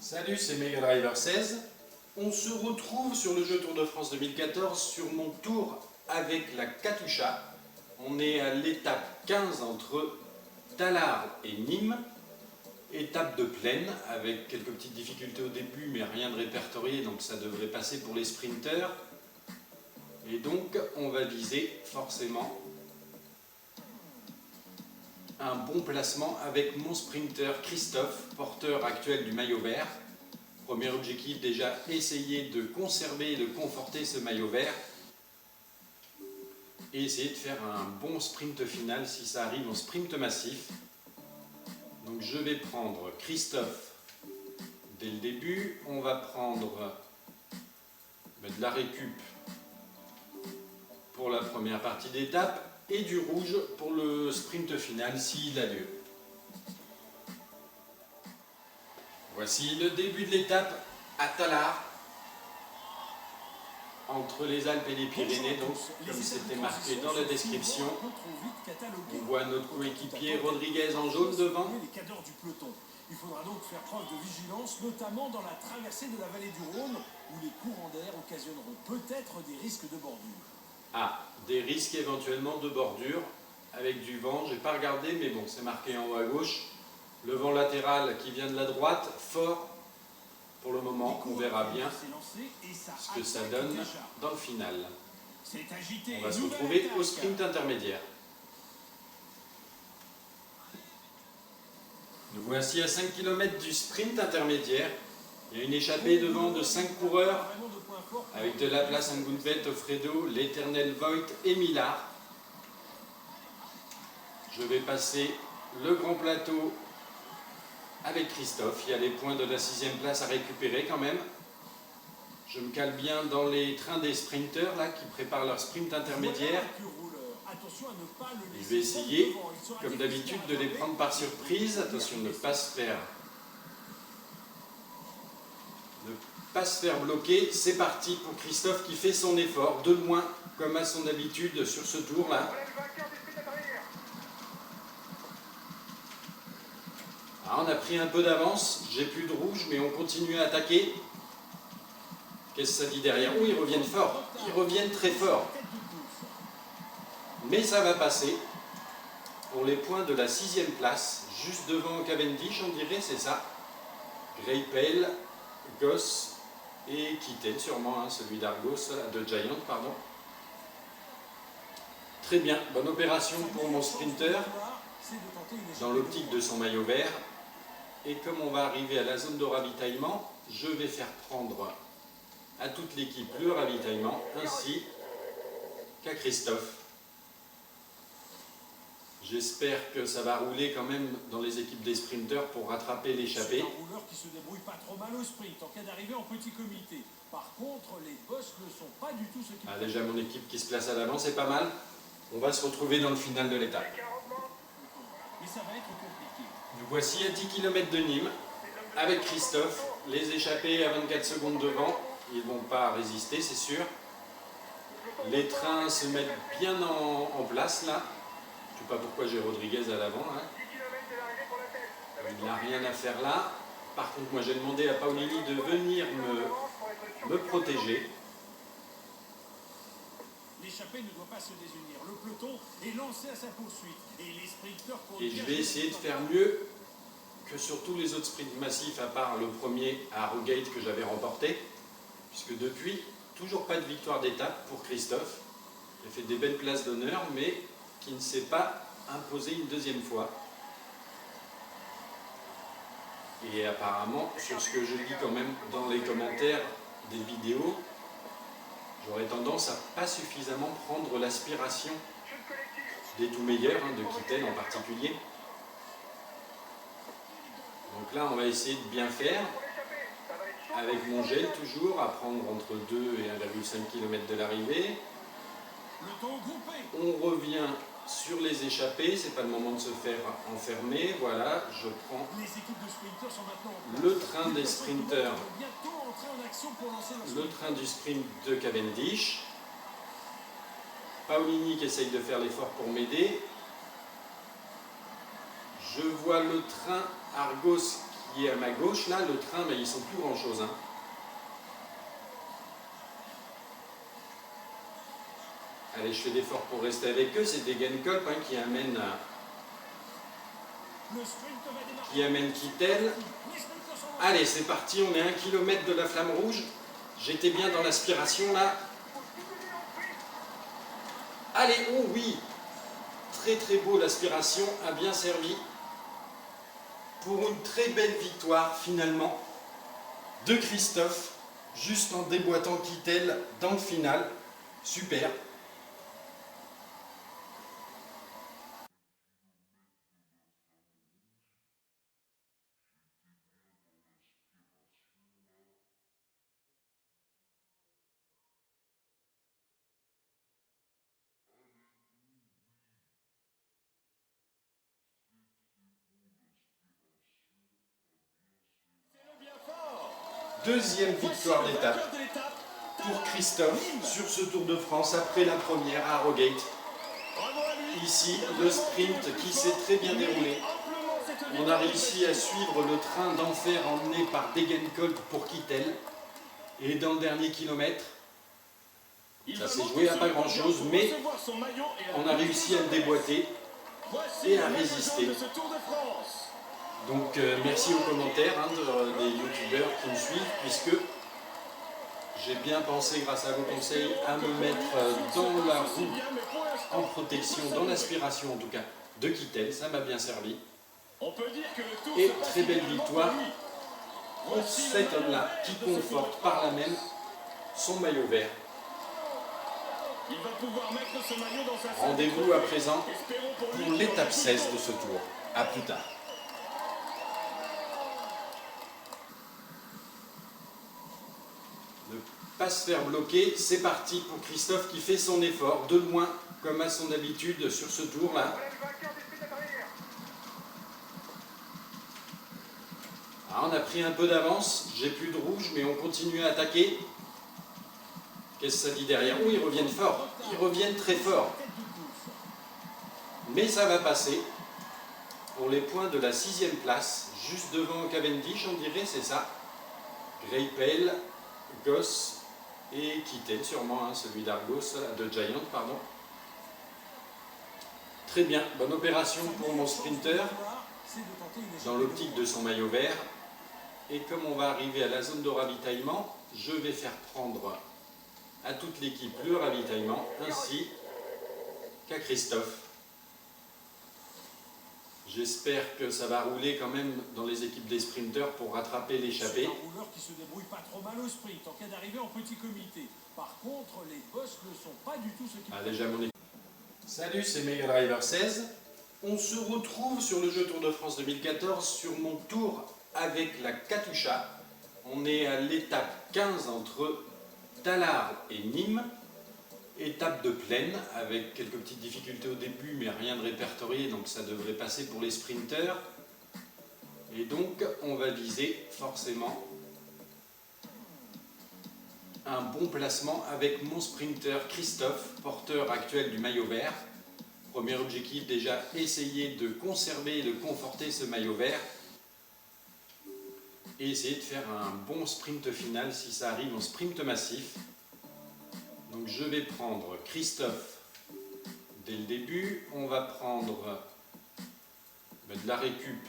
Salut, c'est Mega Driver 16. On se retrouve sur le jeu Tour de France 2014 sur mon tour avec la Katusha. On est à l'étape 15 entre Tallard et Nîmes. Étape de plaine avec quelques petites difficultés au début mais rien de répertorié, donc ça devrait passer pour les sprinteurs. Et donc on va viser forcément un bon placement avec mon sprinter Christophe, porteur actuel du maillot vert. Premier objectif déjà, essayer de conserver et de conforter ce maillot vert et essayer de faire un bon sprint final si ça arrive en sprint massif. Donc je vais prendre Christophe dès le début, on va prendre de la récup pour la première partie d'étape et du rouge pour le sprint final s'il a lieu. Voici le début de l'étape à Tallard, entre les Alpes et les Pyrénées, donc comme c'était marqué dans la description. On voit notre coéquipier Rodriguez en jaune devant. Il faudra donc faire preuve de vigilance, notamment dans la traversée de la vallée du Rhône, où les courants d'air occasionneront peut-être des risques de bordure. Ah, des risques éventuellement de bordure, avec du vent, j'ai pas regardé, mais bon, c'est marqué en haut à gauche. Le vent latéral qui vient de la droite, fort pour le moment, on verra bien ce que ça donne dans le final. On va se retrouver au sprint intermédiaire. Nous voici à 5 km du sprint intermédiaire. Il y a une échappée devant de 5 coureurs, avec de la place à Ngundvet, Offredo, l'Éternel Voigt et Millard. Je vais passer le grand plateau avec Christophe. Il y a les points de la 6e place à récupérer quand même. Je me cale bien dans les trains des sprinteurs là, qui préparent leur sprint intermédiaire. Je vais essayer, comme d'habitude, de les prendre par surprise. Attention de ne pas se faire bloquer. C'est parti pour Christophe qui fait son effort. De loin, comme à son habitude sur ce tour là. Ah, on a pris un peu d'avance, j'ai plus de rouge, mais on continue à attaquer. Qu'est-ce que ça dit derrière? Oh, ils reviennent fort, ils reviennent très fort. Mais ça va passer pour les points de la 6e place, juste devant Cavendish, on dirait, c'est ça. Greipel, Goss et Kitten, sûrement, hein, celui d'Argos, de Giant, pardon. Très bien, bonne opération pour mon sprinter, dans l'optique de son maillot vert. Et comme on va arriver à la zone de ravitaillement, je vais faire prendre à toute l'équipe le ravitaillement, ainsi qu'à Christophe. J'espère que ça va rouler quand même dans les équipes des sprinteurs pour rattraper l'échappée. C'est un rouleur qui se débrouille pas trop mal au sprint en cas d'arrivée en petit comité. Par contre, les boss ne sont pas du tout ce qu'ils déjà mon équipe qui se place à l'avant, c'est pas mal. On va se retrouver dans le final de l'étape. Mais ça va être compliqué. Nous voici à 10 km de Nîmes, avec Christophe. Les échappés à 24 secondes devant, ils ne vont pas résister, c'est sûr. Les trains se mettent bien en place là. Je ne sais pas pourquoi j'ai Rodriguez à l'avant. Hein. Il n'a rien à faire là. Par contre, moi j'ai demandé à Paolini de venir me protéger. L'échappée ne doit pas se désunir. Le peloton est lancé à sa poursuite. Et les sprinteurs Et je vais essayer de faire mieux que sur tous les autres sprints massifs, à part le premier à Harrogate que j'avais remporté. Puisque depuis, toujours pas de victoire d'étape pour Christophe. Il a fait des belles places d'honneur, mais qui ne s'est pas imposé une deuxième fois. Et apparemment, sur ce que je lis quand même dans les commentaires des vidéos, j'aurais tendance à pas suffisamment prendre l'aspiration des tout meilleurs, hein, de Kitten en particulier. Donc là, on va essayer de bien faire, avec mon gel toujours, à prendre entre 2 et 1,5 km de l'arrivée. On revient sur les échappées, c'est pas le moment de se faire enfermer. Voilà, je prends le train des sprinters, le train du sprint de Cavendish. Paolini qui essaye de faire l'effort pour m'aider. Je vois le train Argos qui est à ma gauche, là, le train, mais ils sont plus grand chose. Hein. Allez, je fais d'efforts pour rester avec eux. C'est Degenkolb hein, qui amène Kittel. Allez, c'est parti, on est à 1 km de la flamme rouge. J'étais bien dans l'aspiration là. Allez, oh oui, très très beau, l'aspiration a bien servi pour une très belle victoire finalement de Christophe, juste en déboîtant Kittel dans le final. Super. Deuxième victoire d'étape pour Christophe sur ce Tour de France après la première à Harrogate. Ici, le sprint qui s'est très bien déroulé. On a réussi à suivre le train d'enfer emmené par Degenkolb pour Kittel. Et dans le dernier kilomètre, ça s'est joué à pas grand chose, mais on a réussi à le déboîter et à résister. Donc merci aux commentaires hein, des youtubeurs qui me suivent, puisque j'ai bien pensé, grâce à vos conseils, à me mettre dans la roue en protection, dans l'aspiration en tout cas, de Kittel. Ça m'a bien servi. Et très belle victoire pour cet homme-là qui conforte par là même son maillot vert. Rendez-vous à présent pour l'étape 16 de ce tour. A plus tard. Ne pas se faire bloquer, c'est parti pour Christophe qui fait son effort de loin, comme à son habitude sur ce tour-là. Ah, on a pris un peu d'avance, j'ai plus de rouge, mais on continue à attaquer. Qu'est-ce que ça dit derrière? Oh, ils reviennent fort, ils reviennent très fort. Mais ça va passer pour les points de la 6e place, juste devant Cavendish, on dirait, c'est ça. Greipel, Goss et Kittel, sûrement, hein, celui d'Argos, de Giant, pardon. Très bien, bonne opération pour mon sprinter, dans l'optique de son maillot vert. Et comme on va arriver à la zone de ravitaillement, je vais faire prendre à toute l'équipe le ravitaillement, ainsi qu'à Christophe. J'espère que ça va rouler quand même dans les équipes des sprinters pour rattraper l'échappée. C'est un rouleur qui se débrouille pas trop mal au sprint en cas d'arrivée en petit comité. Par contre, les boss ne sont pas du tout ce qui... Ah, déjà mon équipe. Salut, c'est Mega Driver 16. On se retrouve sur le jeu Tour de France 2014 sur mon tour avec la Katusha. On est à l'étape 15 entre Tallard et Nîmes. Étape de plaine avec quelques petites difficultés au début, mais rien de répertorié, donc ça devrait passer pour les sprinters. Et donc on va viser forcément un bon placement avec mon sprinter Christophe, porteur actuel du maillot vert. Premier objectif déjà, essayer de conserver et de conforter ce maillot vert et essayer de faire un bon sprint final si ça arrive en sprint massif. Donc je vais prendre Christophe dès le début. On va prendre de la récup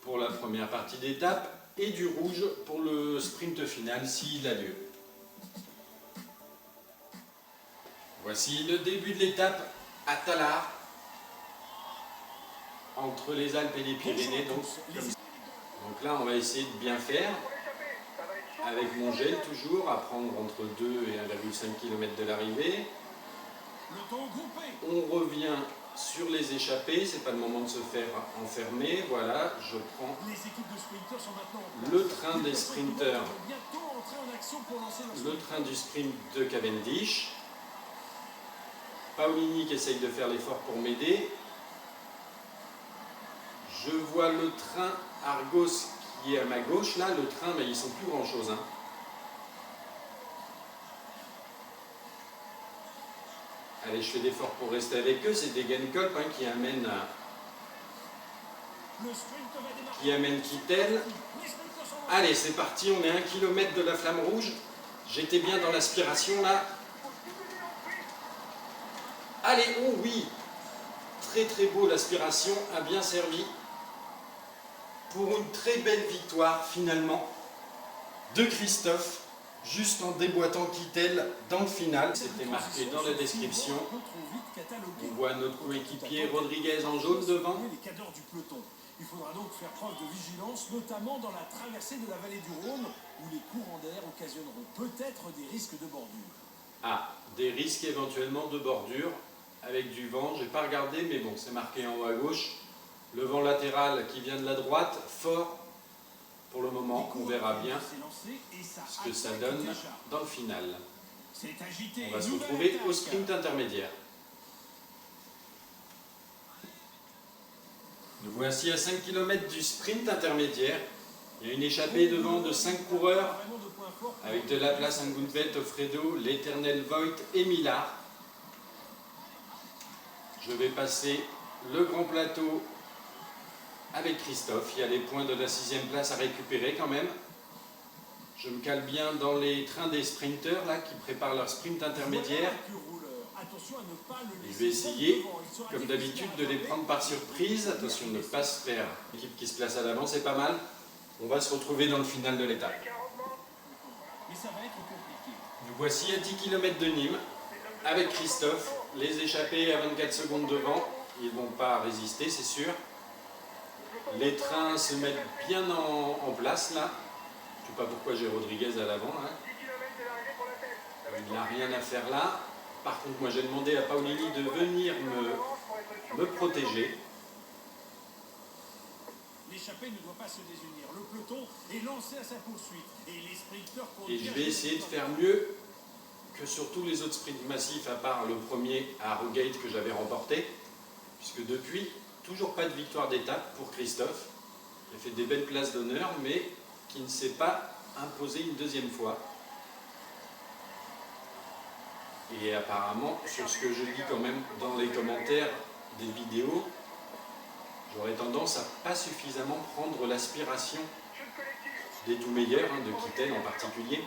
pour la première partie d'étape et du rouge pour le sprint final s'il a lieu. Voici le début de l'étape à Tallard, entre les Alpes et les Pyrénées. Donc là on va essayer de bien faire. Avec mon gel toujours, à prendre entre 2 et 1,5 km de l'arrivée. On revient sur les échappées, c'est pas le moment de se faire enfermer. Voilà, je prends le train des sprinters, le train du sprint de Cavendish. Paolini qui essaye de faire l'effort pour m'aider. Je vois le train Argos qui est à ma gauche, là, le train, mais ils sont plus grand chose. Hein. Allez, je fais d'efforts pour rester avec eux, c'est Degenkolb hein, qui amène Le sprint va démarrer. qui amène Kittel. Les sprinters sont Allez, c'est parti, on est à 1 km de la flamme rouge. J'étais bien dans l'aspiration là. Allez, oh oui! Très très beau, l'aspiration a bien servi pour une très belle victoire finalement de Christophe, juste en déboîtant Kittel dans le final. C'était marqué dans la description. On voit notre coéquipier Rodriguez en jaune devant. Les cadors du peloton. Il faudra donc faire preuve de vigilance, notamment dans la traversée de la vallée du Rhône, où les courants d'air occasionneront peut-être des risques de bordure. Ah, des risques éventuellement de bordure avec du vent. J'ai pas regardé, mais bon, c'est marqué en haut à gauche. Le vent latéral qui vient de la droite, fort pour le moment. On verra bien ce que ça donne dans le final. On va se retrouver au sprint intermédiaire. Nous voici à 5 km du sprint intermédiaire. Il y a une échappée devant de 5 coureurs avec de la place en Gounvet, Offredo, l'Éternel Voigt et Millard. Je vais passer le grand plateau avec Christophe. Il y a les points de la 6e place à récupérer quand même. Je me cale bien dans les trains des sprinteurs là, qui préparent leur sprint intermédiaire. Et je vais essayer, comme d'habitude, de les prendre par surprise. Attention de ne pas se faire. L'équipe qui se place à l'avant, c'est pas mal. On va se retrouver dans le final de l'étape. Nous voici à 10 km de Nîmes, avec Christophe. Les échappés à 24 secondes devant. Ils ne vont pas résister, c'est sûr. Les trains se mettent bien en place là. Je ne sais pas pourquoi j'ai Rodriguez à l'avant. Hein. Il n'a rien à faire là. Par contre, moi j'ai demandé à Paolini de venir me protéger. L'échappée ne doit pas se désunir. Le peloton est lancé à sa poursuite. Et les sprinteurs Et je vais essayer de faire mieux que sur tous les autres sprints massifs, à part le premier à Harrogate que j'avais remporté. Puisque depuis, toujours pas de victoire d'étape pour Christophe. Il a fait des belles places d'honneur, mais qui ne s'est pas imposé une deuxième fois. Et apparemment, sur ce que je lis quand même dans les commentaires des vidéos, j'aurais tendance à pas suffisamment prendre l'aspiration des tout meilleurs, de Kittel en particulier.